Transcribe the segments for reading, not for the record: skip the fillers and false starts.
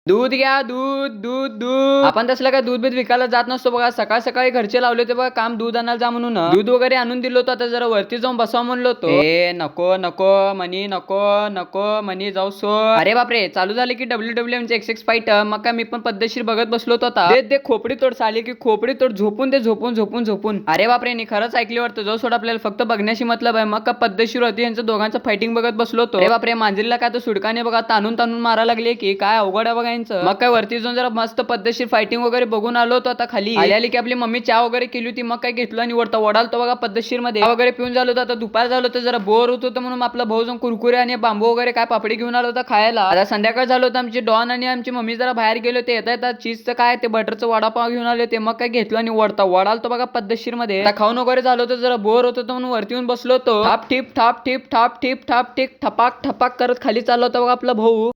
दूध घ्या, दूध दूध दूध. आपण तसलं काय दूध बीध विकायला जात नसतो बघा. सकाळ सकाळी घरचे लावले होते बघा काम दूध आणायला जा म्हणून. दूध वगैरे आणून दिलं होतं. आता जरा वरती जाऊन बसाव म्हणलो होतो. ए नको नको मनी, नको नको मनी, जाऊ सो. अरे बापरे, चालू झाले की WWE XX फाईट. मग काय मी पण पद्धतशीर बघत बसलो होतो. आता ते खोपडी तोड साली की खोपडी तोड. झोपून ते झोपून झोपून झोपून. अरे बापरे, नी खरंच ऐकली वाटतं. जो सोड आपल्याला फक्त बघण्याशी मतलब आहे. मग का पद्धतशीर होती. यांचं दोघांचं फायटिंग बघत बसलो होतो. अरे बापरे, मांजरीला काय तो सुडकाने बघा ताणून ताणून मारा लागले की काय अवघड आहे बघा यांचं. मग काय वरती जाऊन जरा मस्त पद्धतशीर फायटिंग वगैरे बघून आलो होतो. आता खाली आली की आपली मम्मी चहा वगैरे केली होती. मग काय घेतलं आणि वरता वडालतो बघा पद्धतशीर मध्ये वगैरे पिऊन झालो होतं. आता दुपार झालं होतं, जरा बोर होत होतं म्हणून आपला भाऊ जाऊन कुरकुरे आणि बांबू वगैरे काय पापडी घेऊन आलो होता खायला. आता संध्याकाळ झालं होतं. आमची डॉन आणि आमची मम्मी जरा बाहेर गेले होते. येता चीजचं काय ते बटरचं वडापाव घेऊन आले होते. मग काय घेतलं आणि वडालतो बघा पद्धतशीर मध्ये. आता खाऊन वगैरे झालं होतं, जरा बोर होत होतं म्हणून वरती येऊन बसलो होतो. थाप टिप थाप टिप थाप टिप थाप टिप ठपाक ठपाक करत खाली चाललो होता बघा आपला भाऊ.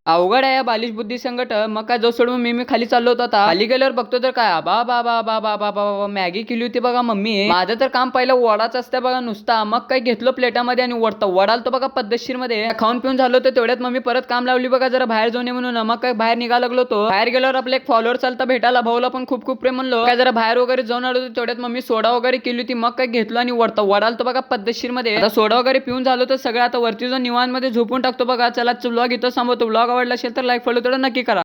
अवघड आहे बालिश बुद्धी संकट. मग काय जो सोडून मी खाली चाललो होतो. आता खाली गेल्यावर बघतो तर काय बा बा बा बा बा बा बा मॅगी केली होती बघा मम्मी. माझं तर काम पहिलं वडाच असतं बघा नुसता. मग काय घेतलं प्लेटामध्ये आणि वडालतो बघा पद्धतशीर मध्ये. खाऊन पिऊन झालो होतं. तेवढ्यात मम्मी परत काम लावली बघा जरा बाहेर जाऊन म्हणून. मग काय बाहेर निघा लागलो होतो. बाहेर गेल्यावर आपले एक फॉलोअर चालता भेटायला. भाऊला पण खूप खूप प्रेम म्हणलो. काय जरा बाहेर वगैरे जाऊन आलो होतो. तेवढ्यात मम्मी सोडा वगैरे केली होती. मग काय घेतलं आणि वडालतो बघा पद्धतशीर मध्ये. आता सोडा वगैरे पिऊन झालो तर सगळं आता वरती जाऊन निवांत मध्ये झोपून टाकतो बघा. चला व्लॉग इथं थांबवतो. व्लॉग आवडला असेल तर लाईक फॉलो तेवढं नक्की करा.